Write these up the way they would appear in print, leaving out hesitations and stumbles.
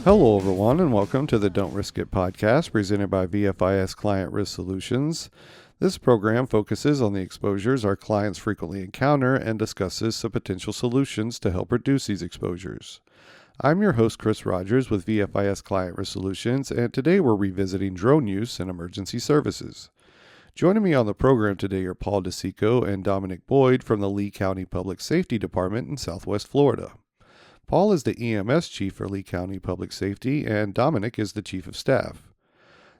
Hello, everyone, and welcome to the Don't Risk It podcast presented by VFIS Client Risk Solutions. This program focuses on the exposures our clients frequently encounter and discusses some potential solutions to help reduce these exposures. I'm your host, Chris Rodgers with VFIS Client Risk Solutions, and today we're revisiting drone use in emergency services. Joining me on the program today are Paul DiCicco and Dominick Boyd from the Lee County Public Safety Department in Southwest Florida. Paul is the EMS Chief for Lee County Public Safety, and Dominick is the Chief of Staff.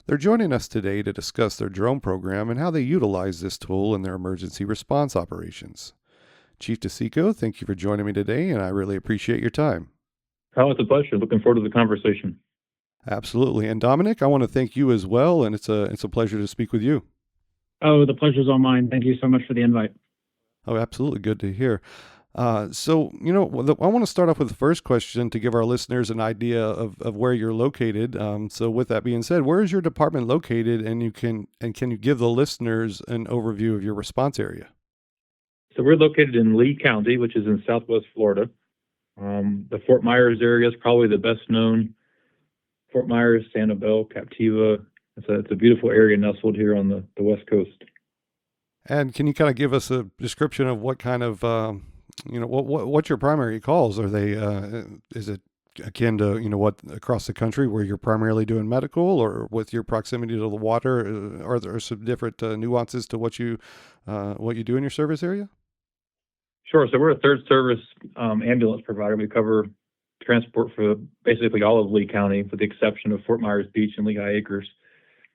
They're joining us today to discuss their drone program and how they utilize this tool in their emergency response operations. Chief DiCicco, thank you for joining me today, and I really appreciate your time. Oh, it's a pleasure. Looking forward to the conversation. Absolutely. And Dominick, I want to thank you as well, and it's a pleasure to speak with you. Oh, the pleasure's all mine. Thank you so much for the invite. Oh, absolutely. Good to hear. I want to start off with the first question to give our listeners an idea of where you're located. So with that being said, where is your department located, and can you give the listeners an overview of your response area? So we're located in Lee County, which is in Southwest Florida. The Fort Myers area is probably the best known. Fort Myers, Sanibel, Captiva. It's a beautiful area nestled here on the West Coast. And can you kind of give us a description of what kind of what's your primary calls? Are they is it akin to what across the country where you're primarily doing medical, or with your proximity to the water, are there some different nuances to what you do in your service area? Sure. So we're a third service ambulance provider. We cover transport for basically all of Lee County, with the exception of Fort Myers Beach and Lehigh Acres.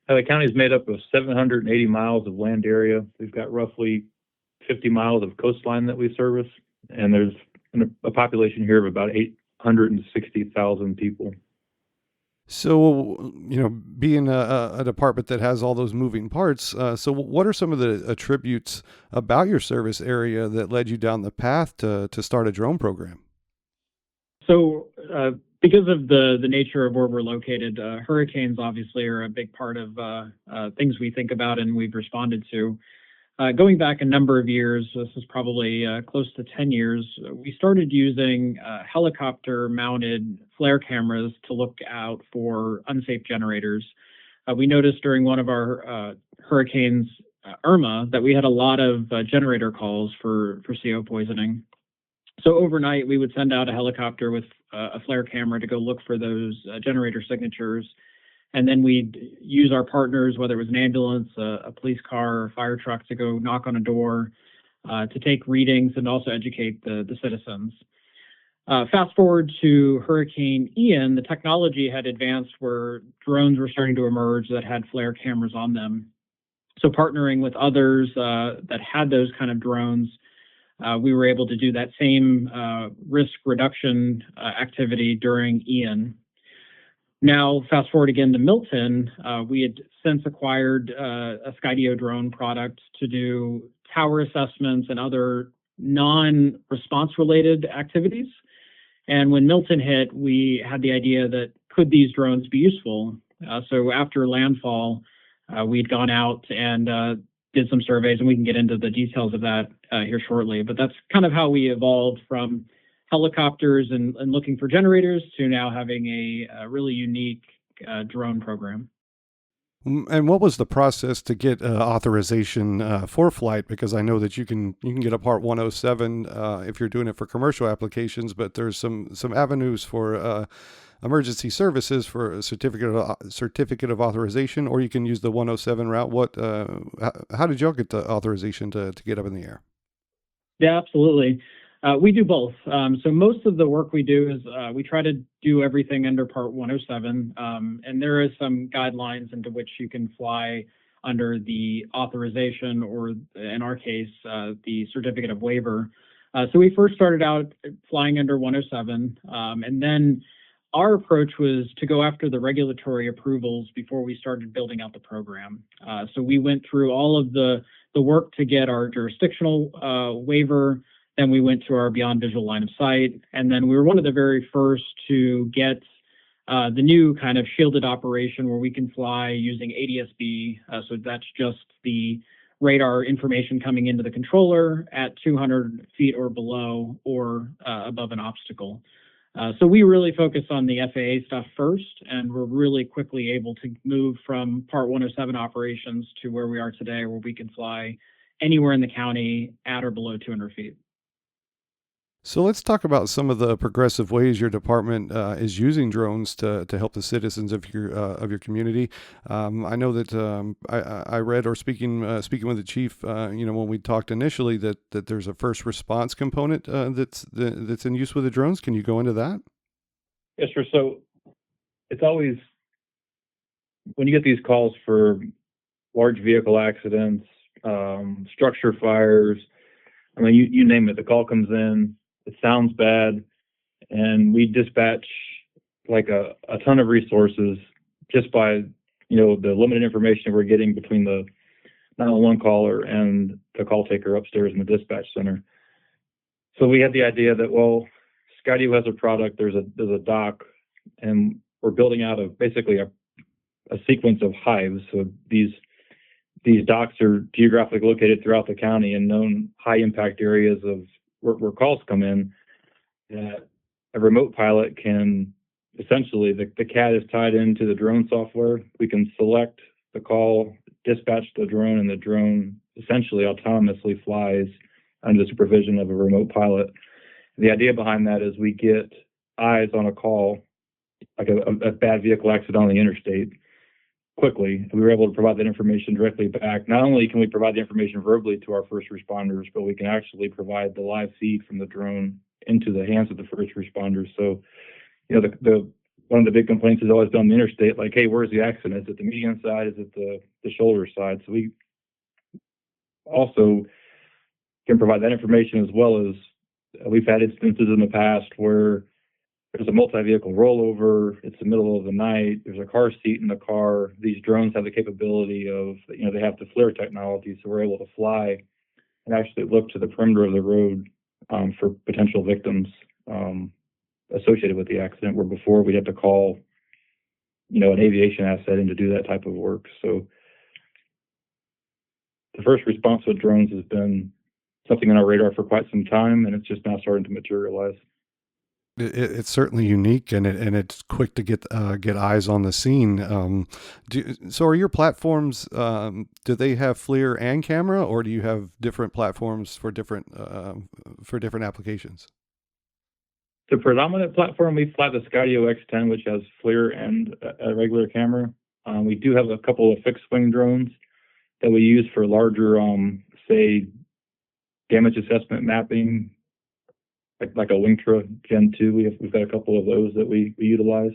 The county is made up of 780 miles of land area. We've got roughly 50 miles of coastline that we service, and there's a population here of about 860,000 people. So, being a department that has all those moving parts, so what are some of the attributes about your service area that led you down the path to start a drone program? So, because of the nature of where we're located, hurricanes obviously are a big part of things we think about and we've responded to. Going back a number of years, this is probably close to 10 years, we started using helicopter-mounted flare cameras to look out for unsafe generators. We noticed during one of our hurricanes, Irma, that we had a lot of generator calls for CO poisoning. So overnight, we would send out a helicopter with a flare camera to go look for those generator signatures. And then we'd use our partners, whether it was an ambulance, a police car, or a fire truck, to go knock on a door to take readings and also educate the citizens. Fast forward to Hurricane Ian, the technology had advanced where drones were starting to emerge that had flare cameras on them. So partnering with others that had those kind of drones, we were able to do that same risk reduction activity during Ian. Now, fast forward again to Milton, we had since acquired a Skydio drone product to do tower assessments and other non-response related activities. And when Milton hit, we had the idea that could these drones be useful? So after landfall, we'd gone out and did some surveys, and we can get into the details of that here shortly. But that's kind of how we evolved from helicopters and looking for generators to now having a really unique drone program. And what was the process to get authorization for flight? Because I know that you can get a Part 107 if you're doing it for commercial applications, but there's some avenues for emergency services for a certificate of authorization, or you can use the 107 route. How did y'all get the authorization to get up in the air? Yeah, absolutely. We do both. So most of the work we do is we try to do everything under Part 107, and there is some guidelines into which you can fly under the authorization, or in our case, the certificate of waiver. So we first started out flying under 107, and then our approach was to go after the regulatory approvals before we started building out the program. So we went through all of the work to get our jurisdictional waiver. Then we went to our beyond visual line of sight. And then we were one of the very first to get the new kind of shielded operation where we can fly using ADS-B. So that's just the radar information coming into the controller at 200 feet or below or above an obstacle. So we really focus on the FAA stuff first, and we're really quickly able to move from Part 107 operations to where we are today, where we can fly anywhere in the county at or below 200 feet. So let's talk about some of the progressive ways your department is using drones to help the citizens of your community. I know that I read, or speaking with the chief, when we talked initially, that there's a first response component that's in use with the drones. Can you go into that? Yes, sir. So it's always, when you get these calls for large vehicle accidents, structure fires, I mean, you name it, the call comes in. It sounds bad, and we dispatch like a ton of resources just by, the limited information we're getting between the 911 caller and the call taker upstairs in the dispatch center. So we had the idea that, well, Skydio has a product, there's a dock, and we're building out basically a sequence of hives. So these docks are geographically located throughout the county in known high impact areas of where calls come in, that a remote pilot can essentially, the CAD is tied into the drone software. We can select the call, dispatch the drone, and the drone essentially autonomously flies under the supervision of a remote pilot. The idea behind that is we get eyes on a call, like a bad vehicle accident on the interstate, quickly, and we were able to provide that information directly back. Not only can we provide the information verbally to our first responders, but we can actually provide the live feed from the drone into the hands of the first responders. So, the one of the big complaints has always been on the interstate, like, hey, where's the accident? Is it the median side? Is it the shoulder side? So we also can provide that information, as well as we've had instances in the past where there's a multi-vehicle rollover, it's the middle of the night, there's a car seat in the car. These drones have the capability of, they have the FLIR technology, so we're able to fly and actually look to the perimeter of the road for potential victims associated with the accident, where before we'd have to call, an aviation asset in to do that type of work. So the first response with drones has been something on our radar for quite some time, and it's just now starting to materialize. It's certainly unique, and it's quick to get eyes on the scene. So are your platforms? Do they have FLIR and camera, or do you have different platforms for different applications? The predominant platform, we fly the Skydio X10, which has FLIR and a regular camera. We do have a couple of fixed wing drones that we use for larger, say, damage assessment mapping, like a Wingtra Gen 2. We've got a couple of those that we utilize.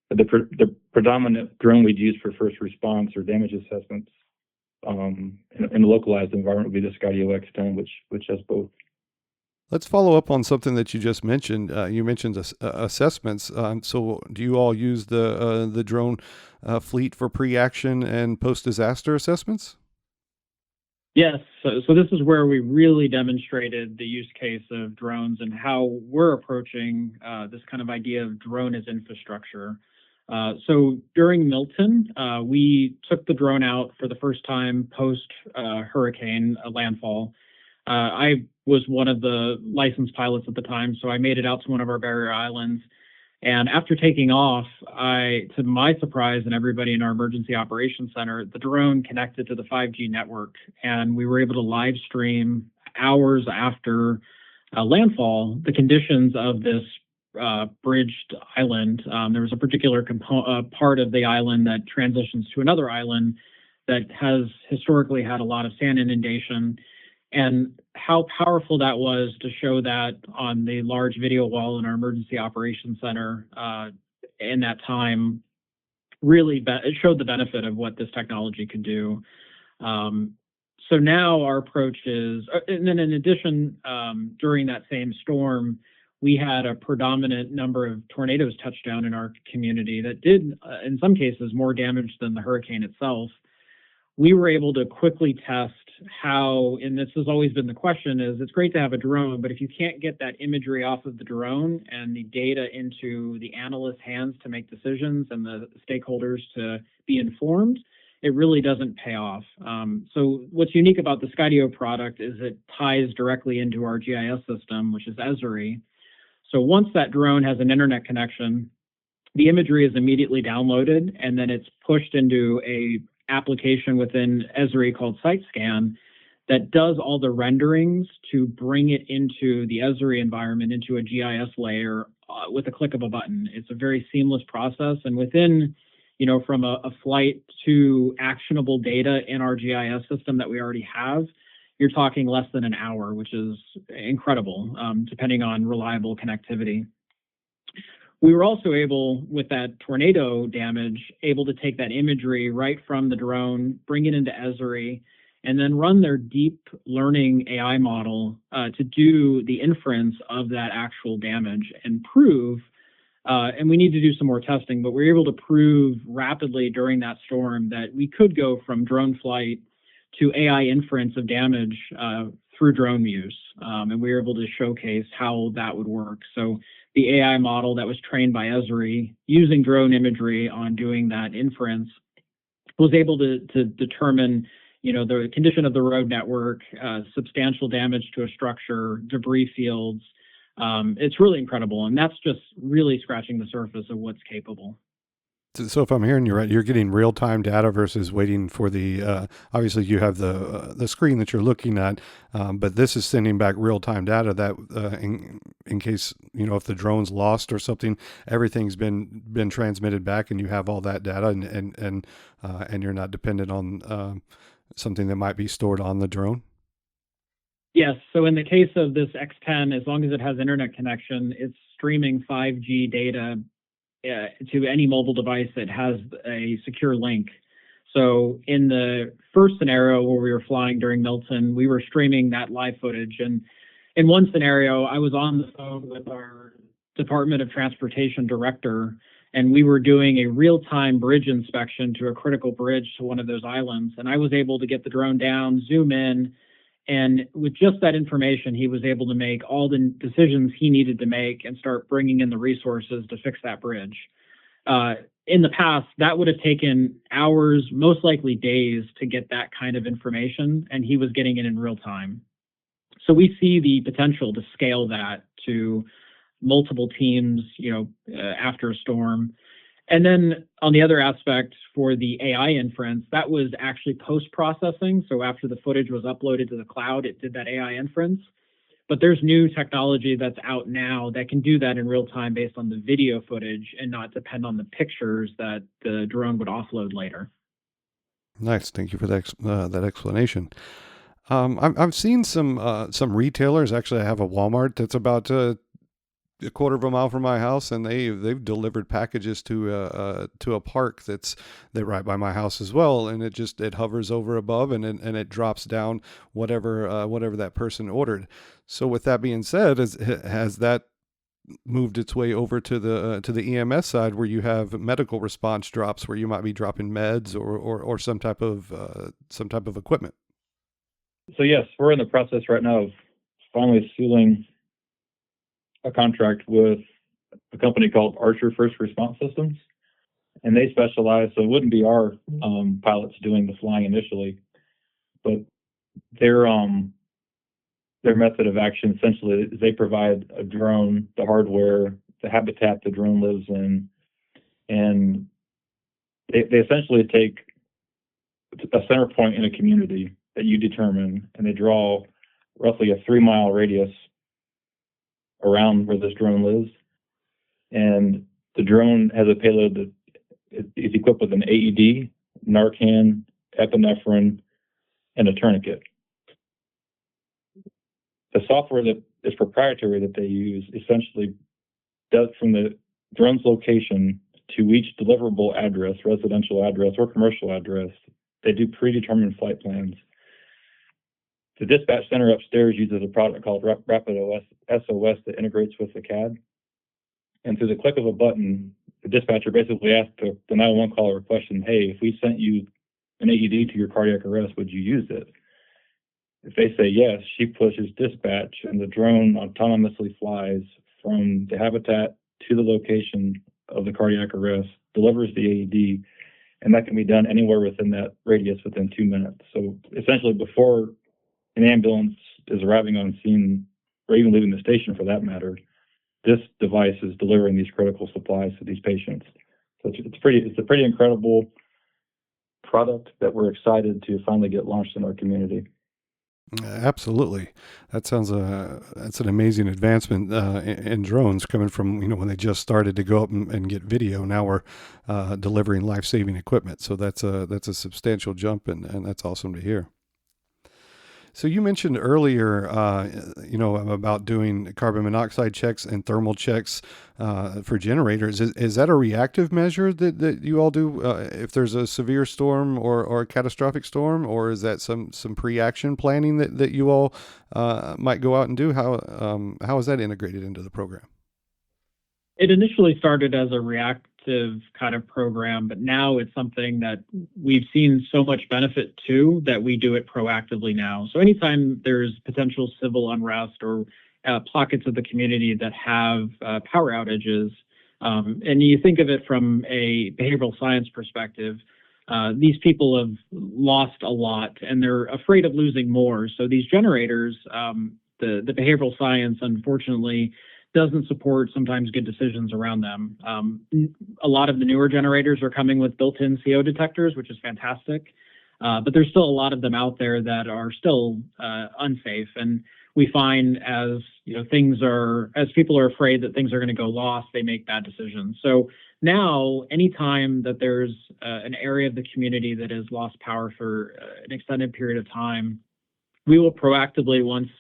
But the predominant drone we'd use for first response or damage assessments in a localized environment would be the Skydio X10, which has both. Let's follow up on something that you just mentioned. You mentioned assessments. So do you all use the drone fleet for pre-action and post-disaster assessments? Yes. So this is where we really demonstrated the use case of drones and how we're approaching this kind of idea of drone as infrastructure. So during Milton, we took the drone out for the first time post hurricane landfall. I was one of the licensed pilots at the time, so I made it out to one of our barrier islands. And after taking off, to my surprise and everybody in our emergency operations center, the drone connected to the 5G network, and we were able to live stream hours after landfall the conditions of this bridged island. There was a particular part of the island that transitions to another island that has historically had a lot of sand inundation. And how powerful that was to show that on the large video wall in our emergency operations center in that time, really it showed the benefit of what this technology could do. So now our approach is, and then in addition, during that same storm, we had a predominant number of tornadoes touch down in our community that did, in some cases, more damage than the hurricane itself. We were able to quickly test how, and this has always been the question, is it's great to have a drone, but if you can't get that imagery off of the drone and the data into the analyst's hands to make decisions and the stakeholders to be informed, it really doesn't pay off. So what's unique about the Skydio product is it ties directly into our GIS system, which is Esri. So once that drone has an internet connection, the imagery is immediately downloaded, and then it's pushed into a application within Esri called SiteScan that does all the renderings to bring it into the Esri environment, into a GIS layer with a click of a button. It's a very seamless process, and within, from a flight to actionable data in our GIS system that we already have, you're talking less than an hour, which is incredible, depending on reliable connectivity. We were also able, with that tornado damage, able to take that imagery right from the drone, bring it into Esri, and then run their deep learning AI model to do the inference of that actual damage and prove, and we need to do some more testing, but we were able to prove rapidly during that storm that we could go from drone flight to AI inference of damage through drone use. And we were able to showcase how that would work. So the AI model that was trained by Esri using drone imagery on doing that inference was able to determine, the condition of the road network, substantial damage to a structure, debris fields. It's really incredible. And that's just really scratching the surface of what's capable. So if I'm hearing you right, you're getting real-time data versus waiting for the, obviously you have the screen that you're looking at, but this is sending back real-time data that in case, if the drone's lost or something, everything's been transmitted back and you have all that data and you're not dependent on something that might be stored on the drone. Yes. So in the case of this X10, as long as it has internet connection, it's streaming 5G data to any mobile device that has a secure link. So in the first scenario where we were flying during Milton, we were streaming that live footage. And in one scenario, I was on the phone with our Department of Transportation director, and we were doing a real-time bridge inspection to a critical bridge to one of those islands. And I was able to get the drone down, zoom in, and with just that information, he was able to make all the decisions he needed to make and start bringing in the resources to fix that bridge. In the past, that would have taken hours, most likely days, to get that kind of information, and he was getting it in real time. So we see the potential to scale that to multiple teams, after a storm. And then on the other aspect for the AI inference, that was actually post-processing. So after the footage was uploaded to the cloud, it did that AI inference. But there's new technology that's out now that can do that in real time based on the video footage and not depend on the pictures that the drone would offload later. Nice. Thank you for that explanation. I've seen some retailers. Actually, I have a Walmart that's about a quarter of a mile from my house, and they've delivered packages to a park that's right by my house as well, and it hovers over above and it drops down whatever that person ordered. So with that being said, has that moved its way over to the EMS side where you have medical response drops where you might be dropping meds or some type of equipment? So yes, we're in the process right now of finally sealing a contract with a company called Archer First Response Systems, and they specialize. So it wouldn't be our pilots doing the flying initially, but their method of action essentially is they provide a drone, the hardware, the habitat the drone lives in, and they essentially take a center point in a community that you determine, and they draw roughly a 3-mile radius around where this drone lives. And the drone has a payload that is equipped with an AED, Narcan, epinephrine, and a tourniquet. The software that is proprietary that they use essentially does from the drone's location to each deliverable address, residential address or commercial address, they do predetermined flight plans. The dispatch center upstairs uses a product called Rapid SOS that integrates with the CAD. And through the click of a button, the dispatcher basically asks the 911 caller a question, hey, if we sent you an AED to your cardiac arrest, would you use it? If they say yes, she pushes dispatch and the drone autonomously flies from the habitat to the location of the cardiac arrest, delivers the AED, and that can be done anywhere within that radius within 2 minutes. So essentially before an ambulance is arriving on scene, or even leaving the station for that matter, this device is delivering these critical supplies to these patients. So it's a pretty incredible product that we're excited to finally get launched in our community. Absolutely. That sounds that's an amazing advancement in drones coming from, when they just started to go up and get video. Now we're delivering life-saving equipment. So that's a substantial jump, and that's awesome to hear. So you mentioned earlier, about doing carbon monoxide checks and thermal checks for generators. Is that a reactive measure that you all do if there's a severe storm or a catastrophic storm, or is that some pre-action planning that you all might go out and do? How is that integrated into the program? It initially started as a reactive kind of program, but now it's something that we've seen so much benefit to that we do it proactively now. So anytime there's potential civil unrest or pockets of the community that have power outages, and you think of it from a behavioral science perspective, these people have lost a lot and they're afraid of losing more. So these generators, the behavioral science, unfortunately, doesn't support sometimes good decisions around them. A lot of the newer generators are coming with built-in CO detectors, which is fantastic. But there's still a lot of them out there that are still unsafe. And we find as people are afraid that things are going to go lost, they make bad decisions. So now, anytime that there's an area of the community that has lost power for an extended period of time, we will proactively, once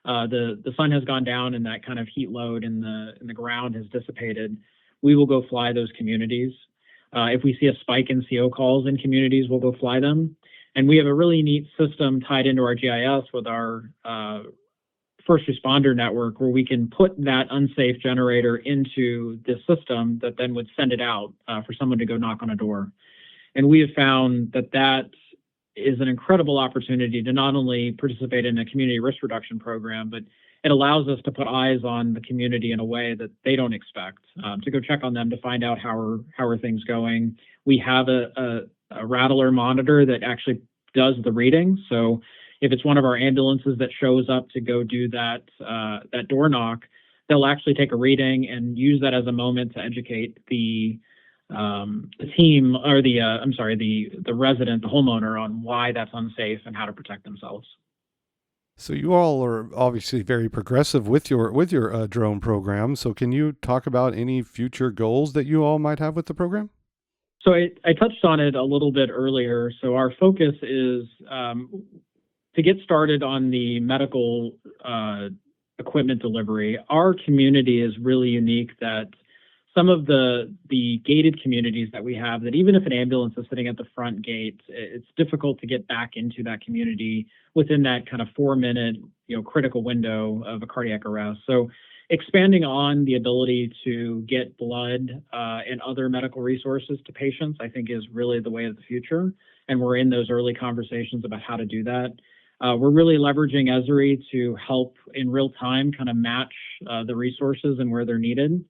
the sun has gone down and that kind of heat load in the ground has dissipated, we will go fly those communities. If we see a spike in CO calls in communities, we'll go fly them. And we have a really neat system tied into our GIS with our first responder network, where we can put that unsafe generator into the system that then would send it out for someone to go knock on a door. And we have found that is an incredible opportunity to not only participate in a community risk reduction program, but it allows us to put eyes on the community in a way that they don't expect, to go check on them, to find out how are things going. We have a rattler monitor that actually does the reading. So if it's one of our ambulances that shows up to go do that door knock, they'll actually take a reading and use that as a moment to educate the team, or the resident, the homeowner, on why that's unsafe and how to protect themselves. So you all are obviously very progressive with your drone program. So can you talk about any future goals that you all might have with the program? So I touched on it a little bit earlier. So our focus is to get started on the medical equipment delivery. Our community is really unique that some of the gated communities that we have, that even if an ambulance is sitting at the front gate, it's difficult to get back into that community within that kind of 4-minute, critical window of a cardiac arrest. So expanding on the ability to get blood and other medical resources to patients, I think, is really the way of the future. And we're in those early conversations about how to do that. We're really leveraging Esri to help in real time kind of match the resources and where they're needed.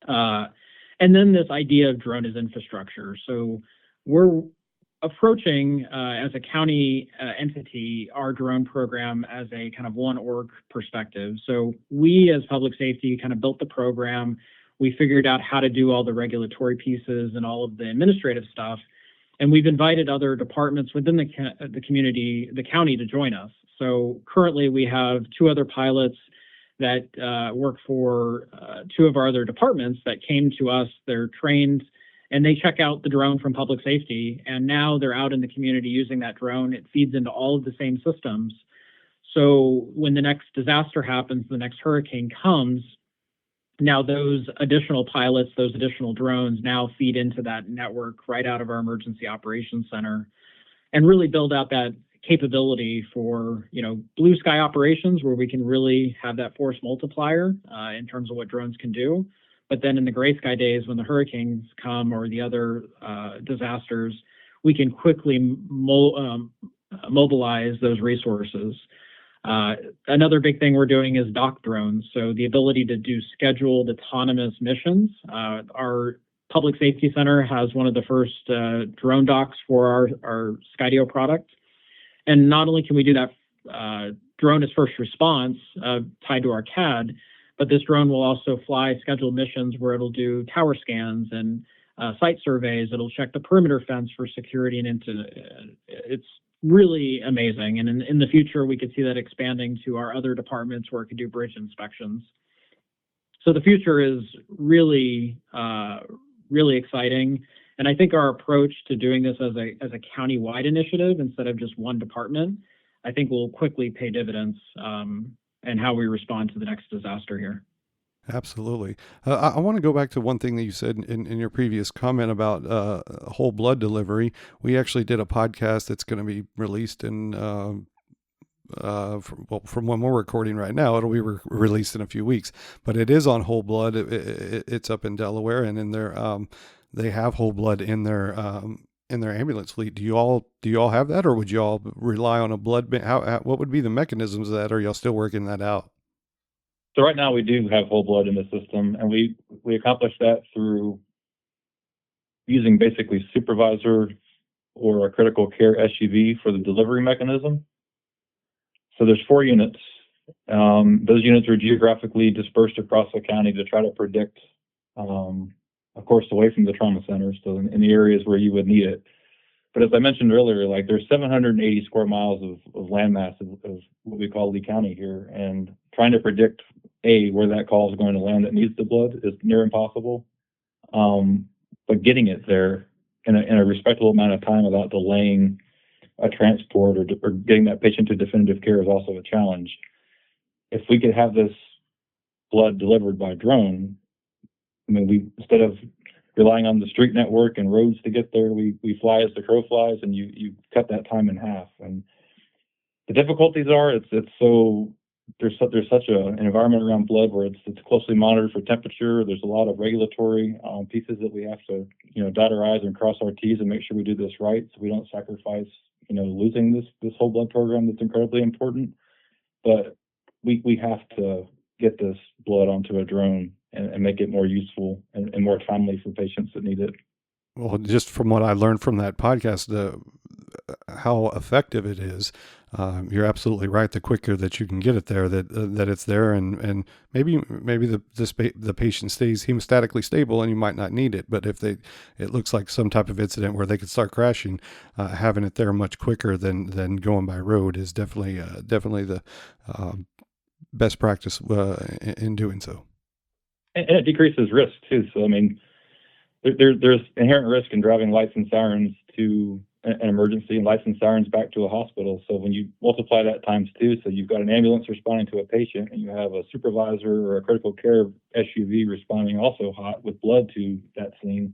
And then this idea of drone as infrastructure. So we're approaching, as a county entity, our drone program as a kind of one org perspective. So we, as public safety, kind of built the program. We figured out how to do all the regulatory pieces and all of the administrative stuff. And we've invited other departments within the community, the county, to join us. So currently we have 2 other pilots that work for 2 of our other departments that came to us. They're trained and they check out the drone from public safety. And now they're out in the community using that drone. It feeds into all of the same systems. So when the next disaster happens, the next hurricane comes, now those additional pilots, those additional drones now feed into that network right out of our emergency operations center, and really build out that capability for, blue sky operations, where we can really have that force multiplier in terms of what drones can do. But then in the gray sky days, when the hurricanes come or the other disasters, we can quickly mobilize those resources. Another big thing we're doing is dock drones. So the ability to do scheduled autonomous missions. Our public safety center has one of the first drone docks for our Skydio product. And not only can we do that drone as first response tied to our CAD, But this drone will also fly scheduled missions where it'll do tower scans and site surveys. It'll check the perimeter fence for security, and it's really amazing. And in the future, we could see that expanding to our other departments where it could do bridge inspections. So the future is really, really exciting. And I think our approach to doing this as a county-wide initiative instead of just one department, I think will quickly pay dividends in how we respond to the next disaster here. Absolutely. I want to go back to one thing that you said in your previous comment about whole blood delivery. We actually did a podcast that's going to be released in, from when we're recording right now, it'll be released in a few weeks. But it is on whole blood. It's up in Delaware, and in their they have whole blood in their ambulance fleet. Do you all have that, or would you all rely on a blood bank? What would be the mechanisms of that? Or are y'all still working that out? So right now we do have whole blood in the system, and we accomplish that through using basically supervisor or a critical care SUV for the delivery mechanism. So there's 4 units. Those units are geographically dispersed across the county to try to predict, of course, away from the trauma centers, so in the areas where you would need it. But as I mentioned earlier, like there's 780 square miles of landmass of what we call Lee County here, and trying to predict where that call is going to land that needs the blood is near impossible. But getting it there in a respectable amount of time without delaying a transport or getting that patient to definitive care is also a challenge. If we could have this blood delivered by drone, I mean, instead of relying on the street network and roads to get there, we fly as the crow flies, and you cut that time in half. And the difficulties are there's such an environment around blood where it's closely monitored for temperature. There's a lot of regulatory pieces that we have to dot our I's and cross our T's and make sure we do this right, so we don't sacrifice losing this whole blood program that's incredibly important. But we have to get this blood onto a drone and make it more useful and more timely for patients that need it. Well, just from what I learned from that podcast, how effective it is, you're absolutely right. The quicker that you can get it there, that it's there, and maybe the patient stays hemostatically stable, and you might not need it. But if it looks like some type of incident where they could start crashing, having it there much quicker than going by road is definitely the best practice in doing so. And it decreases risk too. So I mean, there's inherent risk in driving lights and sirens to an emergency and lights and sirens back to a hospital. So when you multiply that times 2, so you've got an ambulance responding to a patient, and you have a supervisor or a critical care SUV responding also hot with blood to that scene,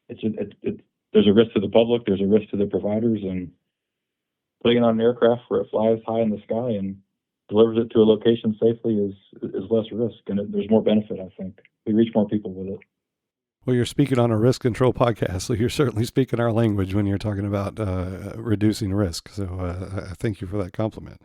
there's a risk to the public, there's a risk to the providers, and putting it on an aircraft where it flies high in the sky and delivers it to a location safely is less risk, and there's more benefit, I think. We reach more people with it. Well, you're speaking on a risk control podcast, so you're certainly speaking our language when you're talking about reducing risk. So I thank you for that compliment.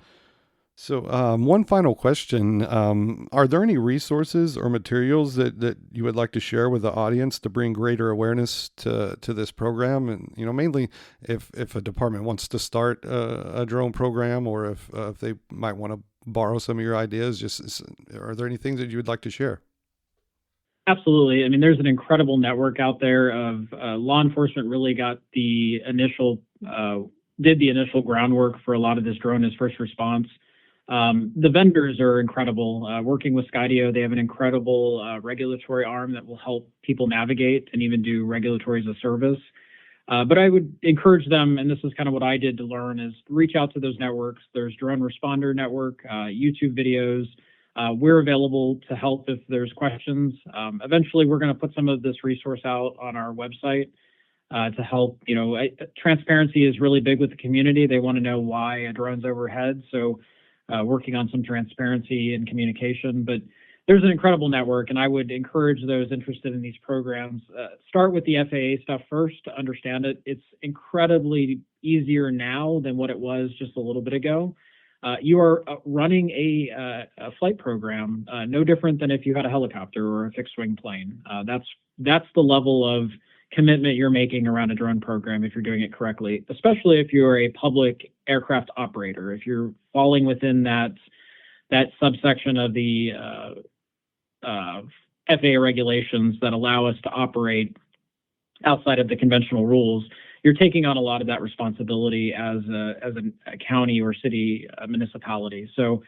So one final question. Are there any resources or materials that you would like to share with the audience to bring greater awareness to this program? And, mainly if a department wants to start a drone program, or if they might want to borrow some of your ideas, are there any things that you would like to share? Absolutely. I mean, there's an incredible network out there of law enforcement really got did the initial groundwork for a lot of this drone as first response. The vendors are incredible. Working with Skydio, they have an incredible regulatory arm that will help people navigate and even do regulatory as a service. But I would encourage them, and this is kind of what I did to learn, is reach out to those networks. There's Drone Responder Network, YouTube videos. We're available to help if there's questions. Eventually, we're going to put some of this resource out on our website to help. Transparency is really big with the community. They want to know why a drone's overhead. So working on some transparency and communication. But there's an incredible network, and I would encourage those interested in these programs, start with the FAA stuff first to understand it. It's incredibly easier now than what it was just a little bit ago. You are running a flight program, no different than if you had a helicopter or a fixed-wing plane. That's the level of commitment you're making around a drone program if you're doing it correctly, especially if you're a public aircraft operator. If you're falling within that subsection of the FAA regulations that allow us to operate outside of the conventional rules, you're taking on a lot of that responsibility as a county or city municipality. So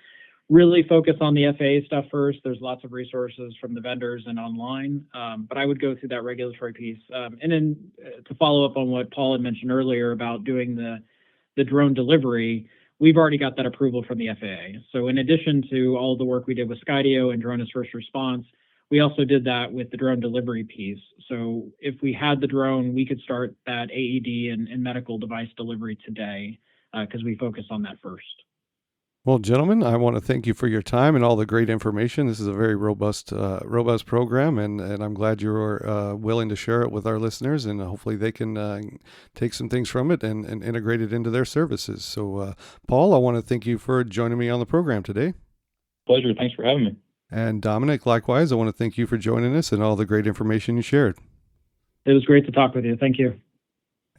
really focus on the FAA stuff first. There's lots of resources from the vendors and online, but I would go through that regulatory piece. And then to follow up on what Paul had mentioned earlier about doing the drone delivery, we've already got that approval from the FAA. So in addition to all the work we did with Skydio and drone as first response, we also did that with the drone delivery piece. So if we had the drone, we could start that AED and medical device delivery today because we focused on that first. Well, gentlemen, I want to thank you for your time and all the great information. This is a very robust program, and I'm glad you're willing to share it with our listeners, and hopefully they can take some things from it and integrate it into their services. So, Paul, I want to thank you for joining me on the program today. Pleasure. Thanks for having me. And Dominick, likewise, I want to thank you for joining us and all the great information you shared. It was great to talk with you. Thank you.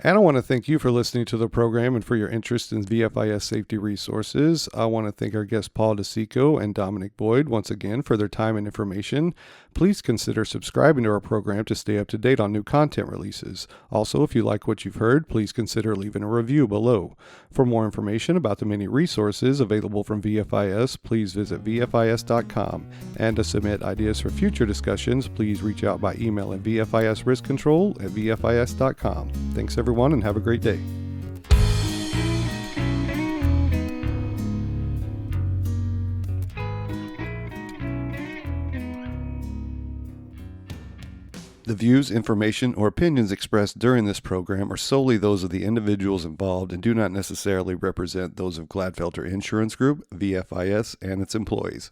And I want to thank you for listening to the program and for your interest in VFIS safety resources. I want to thank our guests Paul DiCicco and Dominick Boyd once again for their time and information. Please consider subscribing to our program to stay up to date on new content releases. Also, if you like what you've heard, please consider leaving a review below. For more information about the many resources available from VFIS, please visit VFIS.com. And to submit ideas for future discussions, please reach out by email at VFISriskcontrol@VFIS.com. Thanks, everyone, and have a great day. The views, information, or opinions expressed during this program are solely those of the individuals involved and do not necessarily represent those of Gladfelter Insurance Group, VFIS, and its employees.